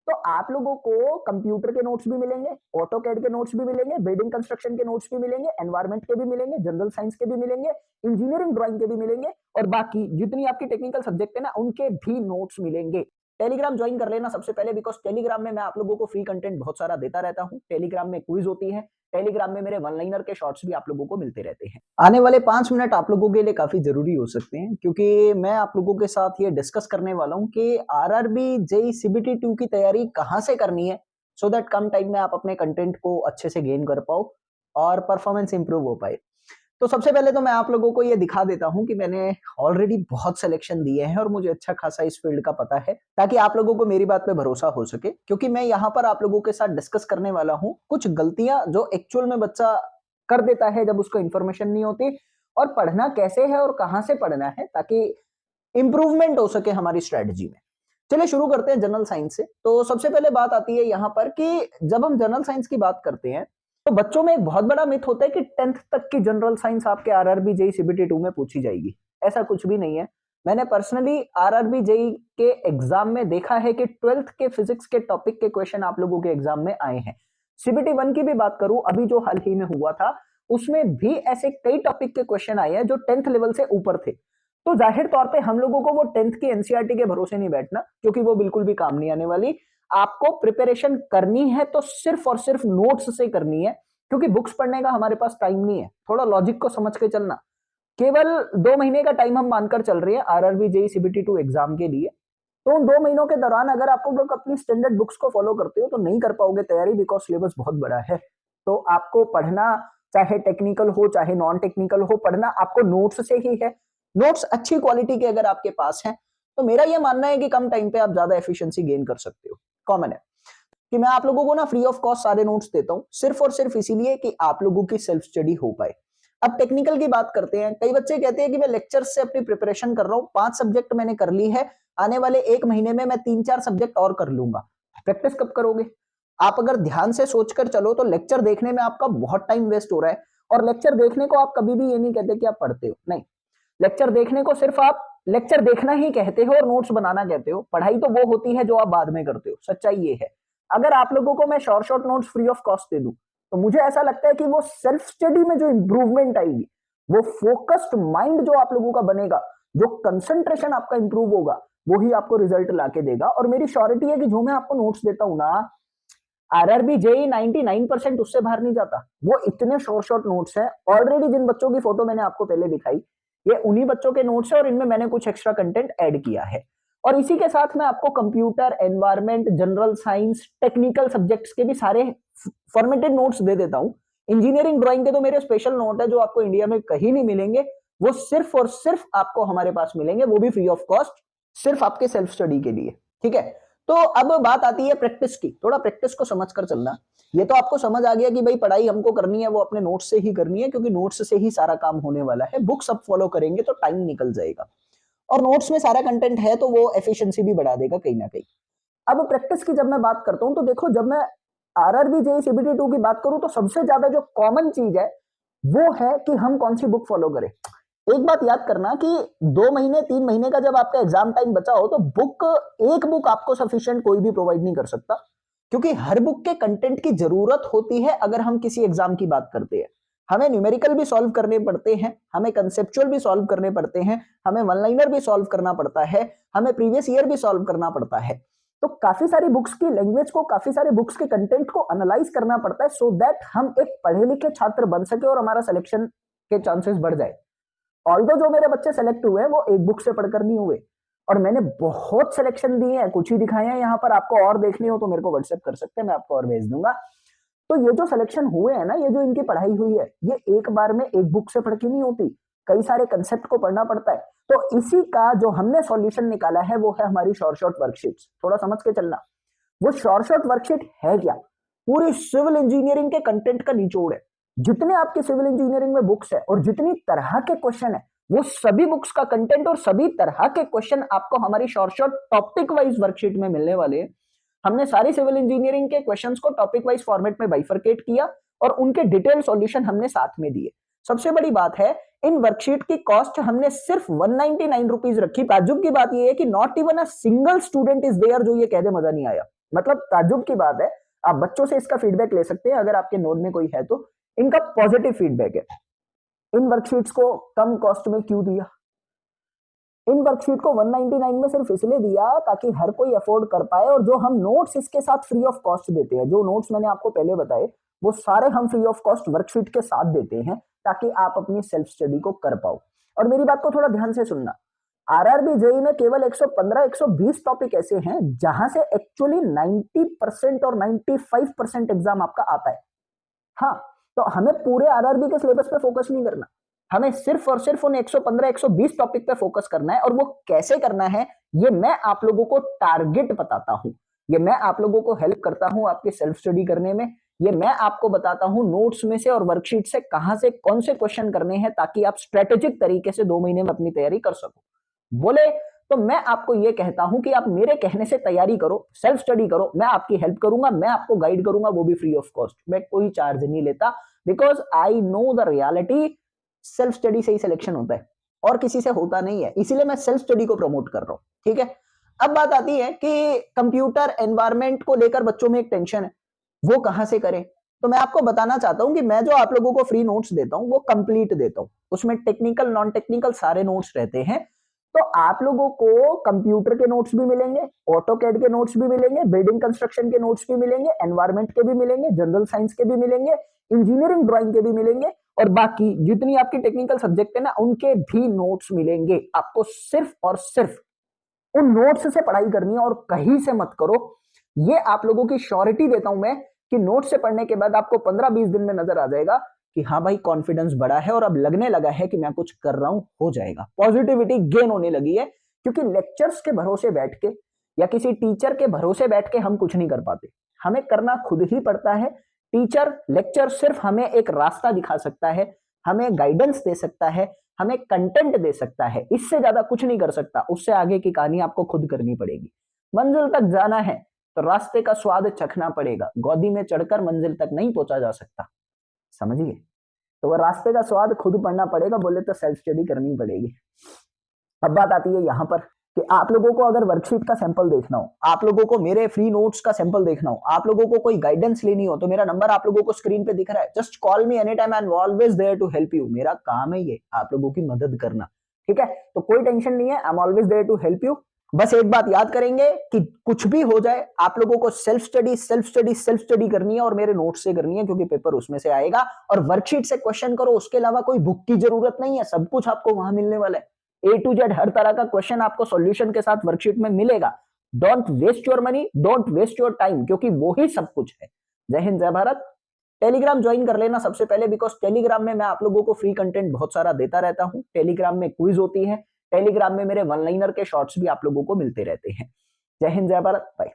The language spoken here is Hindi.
तो आप लोगों को कंप्यूटर के नोट्स भी मिलेंगे, ऑटोकैड के नोट्स भी मिलेंगे, बिल्डिंग कंस्ट्रक्शन के नोट्स भी मिलेंगे, एनवायरमेंट के भी मिलेंगे, जनरल साइंस के भी मिलेंगे, इंजीनियरिंग ड्राइंग के भी मिलेंगे और बाकी जितनी आपकी टेक्निकल सब्जेक्ट है ना उनके भी नोट्स मिलेंगे। टेलीग्राम ज्वाइन कर लेना सबसे पहले, बिकॉज टेलीग्राम में मैं आप लोगों को फ्री कंटेंट बहुत सारा देता रहता हूँ। टेलीग्राम में क्विज होती है, टेलीग्राम में मेरे वन लाइनर के शॉर्ट्स भी आप लोगों को मिलते रहते हैं। आने वाले 5 मिनट आप लोगों के लिए काफी जरूरी हो सकते हैं, क्योंकि मैं आप लोगों के साथ ये डिस्कस करने वाला हूँ कि आरआरबी जेईई सीबीटी 2 की तैयारी कहाँ से करनी है, सो दैट कम टाइम में आप अपने कंटेंट को अच्छे से गेन कर पाओ और परफॉर्मेंस इंप्रूव हो पाए। तो सबसे पहले तो मैं आप लोगों को ये दिखा देता हूं कि मैंने ऑलरेडी बहुत सिलेक्शन दिए हैं और मुझे अच्छा खासा इस फील्ड का पता है, ताकि आप लोगों को मेरी बात पे भरोसा हो सके। क्योंकि मैं यहाँ पर आप लोगों के साथ डिस्कस करने वाला हूं कुछ गलतियां जो एक्चुअल में बच्चा कर देता है जब उसको इन्फॉर्मेशन नहीं होती, और पढ़ना कैसे है और कहां से पढ़ना है ताकि इंप्रूवमेंट हो सके हमारी स्ट्रेटजी में। चलिए शुरू करते हैं जनरल साइंस से। तो सबसे पहले बात आती है यहाँ पर कि जब हम जनरल साइंस की बात करते हैं तो बच्चों में एक बहुत बड़ा मिथ होता है कि 10th तक की जनरल साइंस आपके आरआरबी जेईई सीबीटी 2 में पूछी जाएगी। ऐसा कुछ भी नहीं है। मैंने पर्सनली आरआरबी जेईई के एग्जाम में देखा है कि 12th के फिजिक्स के टॉपिक के क्वेश्चन आप लोगों के एग्जाम में आए हैं। सीबीटी 1 की भी बात करूं, अभी जो हाल ही में हुआ था उसमें भी ऐसे कई टॉपिक के क्वेश्चन आए हैं जो 10th लेवल से ऊपर थे। तो जाहिर तौर पे हम लोगों को वो 10th की एनसीईआरटी के भरोसे नहीं बैठना, क्योंकि वो बिल्कुल भी काम नहीं आने वाली। आपको प्रिपरेशन करनी है तो सिर्फ और सिर्फ नोट्स से करनी है, क्योंकि बुक्स पढ़ने का हमारे पास टाइम नहीं है। थोड़ा लॉजिक को समझ के चलना। केवल 2 महीने का टाइम हम मानकर चल रहे हैं आरआरबी जेईई सीबीटी 2 एग्जाम के लिए। तो उन 2 महीनों के दौरान अगर आप लोग अपनी स्टैंडर्ड बुक्स को फॉलो करते हो तो नहीं कर पाओगे तैयारी, बिकॉज सिलेबस बहुत बड़ा है। तो आपको पढ़ना, चाहे टेक्निकल हो चाहे नॉन टेक्निकल हो, पढ़ना आपको नोट्स से ही है। नोट्स अच्छी क्वालिटी के अगर आपके पास हैं तो मेरा यह मानना है कि कम टाइम पे आप ज्यादा एफिशिएंसी गेन कर सकते हो। कॉमन है कि मैं आप लोगों को ना फ्री ऑफ कॉस्ट सारे नोट्स देता हूं, सिर्फ और सिर्फ इसीलिए कि आप लोगों की सेल्फ स्टडी हो पाए। अब टेक्निकल की बात करते हैं। कई बच्चे कहते हैं कि मैं लेक्चर्स से अपनी प्रिपरेशन कर रहा हूं, 5 सब्जेक्ट मैंने कर ली है, आने वाले 1 महीने में मैं 3-4 सब्जेक्ट और कर लूंगा। प्रैक्टिस कब करोगे? आप अगर ध्यान से सोचकर चलो तो लेक्चर देखने में आपका बहुत टाइम वेस्ट हो रहा है। और लेक्चर देखने को आप कभी भी ये नहीं कहते कि आप पढ़ते हो, नहीं। लेक्चर देखने को सिर्फ आप लेक्चर देखना ही कहते हो और नोट्स बनाना कहते हो। पढ़ाई तो वो होती है जो आप बाद में करते हो, सच्चाई ये है। अगर आप लोगों को मैं short short notes free of cost दे दूं तो मुझे ऐसा लगता है कि वो सेल्फ स्टडी में जो इंप्रूवमेंट आएगी, वो फोकस्ड माइंड जो आप लोगों का बनेगा, जो कंसंट्रेशन आपका इंप्रूव होगा, वो ही आपको रिजल्ट लाके देगा। और मेरी श्योरिटी है कि जो मैं आपको नोट्स देता हूं ना, आरआरबी जेईई 99% उससे बाहर नहीं जाता। वो इतने शॉर्ट शॉर्ट नोट्स हैं। ऑलरेडी जिन बच्चों की फोटो मैंने आपको पहले दिखाई, ये उन्हीं बच्चों के नोट्स है और इनमें मैंने कुछ एक्स्ट्रा कंटेंट ऐड किया है। और इसी के साथ मैं आपको computer, environment, general science, technical subjects के भी सारे फॉर्मेटेड नोट्स दे देता हूं। इंजीनियरिंग ड्राइंग के तो मेरे स्पेशल नोट है जो आपको इंडिया में कहीं नहीं मिलेंगे। वो सिर्फ और सिर्फ आपको हमारे पास मिलेंगे, वो भी फ्री ऑफ कॉस्ट, सिर्फ आपके सेल्फ स्टडी के लिए। ठीक है। तो अब बात आती है प्रैक्टिस की। थोड़ा प्रैक्टिस को समझकर चलना। ये तो आपको समझ आ गया कि भाई पढ़ाई हमको करनी है वो अपने नोट्स से ही करनी है, क्योंकि नोट्स से ही सारा काम होने वाला है। बुक्स अब फॉलो करेंगे तो टाइम निकल जाएगा, और नोट्स में सारा कंटेंट है तो वो एफिशिएंसी भी बढ़ा देगा कहीं ना कहीं। अब प्रैक्टिस की जब मैं बात करता हूं तो देखो, जब मैं आरआरबी जेईई सीबीटी 2 की बात करूं तो सबसे ज्यादा जो कॉमन चीज है वो है कि हम कौन सी बुक फॉलो करें। एक बात याद करना कि 2 महीने 3 महीने का जब आपका एग्जाम टाइम बचा हो तो एक बुक आपको सफिशिएंट कोई भी प्रोवाइड नहीं कर सकता, क्योंकि हर बुक के कंटेंट की जरूरत होती है। अगर हम किसी एग्जाम की बात करते हैं, हमें न्यूमेरिकल भी सॉल्व करने पड़ते हैं, हमें कंसेप्चुअल भी सॉल्व करने पड़ते हैं, हमें वन लाइनर भी सॉल्व करना पड़ता है, हमें प्रीवियस ईयर भी सॉल्व करना पड़ता है। तो काफी सारी बुक्स की लैंग्वेज को, काफी सारे बुक्स के कंटेंट को एनालाइज करना पड़ता है, सो दैट हम एक पढ़े लिखे छात्र बन सके और हमारा सिलेक्शन के चांसेस बढ़ जाए। ऑल्दो जो मेरे बच्चे सेलेक्ट हुए वो एक बुक से पढ़कर नहीं हुए, और मैंने बहुत सिलेक्शन दिए हैं, कुछ ही दिखाए हैं यहाँ पर। आपको और देखनी हो तो मेरे को व्हाट्सएप कर सकते हैं, मैं आपको और भेज दूंगा। तो ये जो सिलेक्शन हुए हैं ना, ये जो इनकी पढ़ाई हुई है, ये एक बार में एक बुक से पढ़ के नहीं होती, कई सारे कंसेप्ट को पढ़ना पड़ता है। तो इसी का जो हमने सॉल्यूशन निकाला है वो है हमारी शॉर्ट शॉर्ट वर्कशीट्स। थोड़ा समझ के चलना। वो शॉर्ट शॉर्ट वर्कशीट है क्या? पूरी सिविल इंजीनियरिंग के कंटेंट का निचोड़ है। जितने आपके सिविल इंजीनियरिंग में बुक्स है और जितनी तरह के क्वेश्चन है, वो सभी बुक्स का कंटेंट और सभी तरह के क्वेश्चन आपको हमारी short short topic wise worksheet में मिलने वाले हैं। हमने सारी सिविल इंजीनियरिंग के क्वेश्चंस को टॉपिक वाइज फॉर्मेट में बाइफरकेट किया और उनके डिटेल सॉल्यूशन हमने साथ में दिए। सबसे बड़ी बात है, इन वर्कशीट की कॉस्ट हमने सिर्फ 199 रुपीज रखी। ताज्जुब की बात यह है कि not even a single student is there जो ये कह दे मजा नहीं आया। मतलब ताज्जुब की बात है, आप बच्चों से इसका फीडबैक ले सकते हैं अगर आपके नोड में कोई है तो। इनका पॉजिटिव फीडबैक है। इन वर्कशीट्स को कम कॉस्ट में क्यों दिया? इन वर्कशीट को 199 में सिर्फ इसलिए दिया ताकि हर कोई अफोर्ड कर पाए, और जो हम नोट्स इसके साथ फ्री ऑफ कॉस्ट देते हैं, जो नोट्स मैंने आपको पहले बताए वो सारे हम फ्री ऑफ कॉस्ट वर्कशीट के साथ देते हैं ताकि आप अपनी सेल्फ स्टडी को कर पाओ। और मेरी बात को थोड़ा ध्यान से सुनना, आरआरबी जेई में केवल 115-120 टॉपिक ऐसे हैं जहां से एक्चुअली 90% और 95% एग्जाम आपका आता है। हाँ, तो हमें पूरे आरआरबी के सिलेबस पे फोकस नहीं करना, हमें सिर्फ और सिर्फ उन 115-120 टॉपिक पे फोकस करना है। और वो कैसे करना है ये मैं आप लोगों को टारगेट बताता हूं, ये मैं आप लोगों को हेल्प करता हूं आपकी सेल्फ स्टडी करने में, ये मैं आपको बताता हूं नोट्स में से और वर्कशीट से कहां से कौन से क्वेश्चन करने हैं ताकि आप स्ट्रेटेजिक तरीके से 2 महीने में अपनी तैयारी कर सको। बोले तो मैं आपको यह कहता हूं कि आप मेरे कहने से तैयारी करो, सेल्फ स्टडी करो, मैं आपकी हेल्प करूंगा, मैं आपको गाइड करूंगा, वो भी फ्री ऑफ कॉस्ट, मैं कोई चार्ज नहीं लेता, because I know the reality. Self study से ही सिलेक्शन होता है और किसी से होता नहीं है, इसीलिए मैं सेल्फ स्टडी को प्रमोट कर रहा हूं। ठीक है, अब बात आती है कि कंप्यूटर एनवायरमेंट को लेकर बच्चों में एक टेंशन है, वो कहां से करें। तो मैं आपको बताना चाहता हूं कि मैं जो आप लोगों को फ्री नोट्स देता हूं वो कंप्लीट देता हूं, उसमें टेक्निकल नॉन टेक्निकल सारे नोट्स रहते हैं। तो आप लोगों को कंप्यूटर के नोट्स भी मिलेंगे, ऑटोकैड के नोट्स भी मिलेंगे, बिल्डिंग कंस्ट्रक्शन के नोट्स भी मिलेंगे, एनवायरमेंट के भी मिलेंगे, जनरल साइंस के भी मिलेंगे, इंजीनियरिंग ड्राइंग के भी मिलेंगे, और बाकी जितनी आपकी टेक्निकल सब्जेक्ट है ना उनके भी नोट्स मिलेंगे। आपको सिर्फ और सिर्फ उन नोट्स से पढ़ाई करनी है और कहीं से मत करो। ये आप लोगों की श्योरिटी देता हूं मैं कि नोट्स से पढ़ने के बाद आपको 15-20 दिन में नजर आ जाएगा कि हाँ भाई कॉन्फिडेंस बढ़ा है और अब लगने लगा है कि मैं कुछ कर रहा हूं, हो जाएगा, पॉजिटिविटी गेन होने लगी है। क्योंकि लेक्चर्स के भरोसे बैठ के या किसी टीचर के भरोसे बैठ के हम कुछ नहीं कर पाते, हमें करना खुद ही पड़ता है। टीचर लेक्चर सिर्फ हमें एक रास्ता दिखा सकता है, हमें गाइडेंस दे सकता है, हमें कंटेंट दे सकता है, इससे ज्यादा कुछ नहीं कर सकता। उससे आगे की कहानी आपको खुद करनी पड़ेगी। मंजिल तक जाना है तो रास्ते का स्वाद चखना पड़ेगा, गोदी में चढ़कर मंजिल तक नहीं पहुंचा जा सकता, समझिए। तो वो रास्ते का स्वाद खुद पढ़ना पड़ेगा, बोले तो सेल्फ स्टडी करनी पड़ेगी। अब बात आती है यहां पर कि आप लोगों को अगर वर्कशीट का सैंपल देखना हो, आप लोगों को मेरे फ्री नोट्स का सैंपल देखना हो, आप लोगों को कोई गाइडेंस लेनी हो, तो मेरा नंबर आप लोगों को स्क्रीन पे दिख रहा है। Just call me any time, I am always there to help you. मेरा काम है ये आप लोगों की मदद करना, ठीक है। तो कोई टेंशन नहीं है, I am always there to help you. बस एक बात याद करेंगे कि कुछ भी हो जाए आप लोगों को self study self study self study करनी है और मेरे नोट्स से करनी है, क्योंकि पेपर उसमें से आएगा। और वर्कशीट से क्वेश्चन करो, उसके अलावा कोई बुक की जरूरत नहीं है, सब कुछ आपको वहां मिलने वाला है। A to Z हर तरह का क्वेश्चन आपको सॉल्यूशन के साथ वर्कशीट में मिलेगा। Don't waste your money, don't waste your time, क्योंकि वो ही सब कुछ है। जय हिंद, जय भारत। टेलीग्राम ज्वाइन कर लेना सबसे पहले, बिकॉज टेलीग्राम में मैं आप लोगों को फ्री कंटेंट बहुत सारा देता रहता हूं। टेलीग्राम में क्विज होती है, टेलीग्राम में मेरे वन लाइनर के शॉर्ट्स भी आप लोगों को मिलते रहते हैं। जय हिंद, जय भारत, बाय।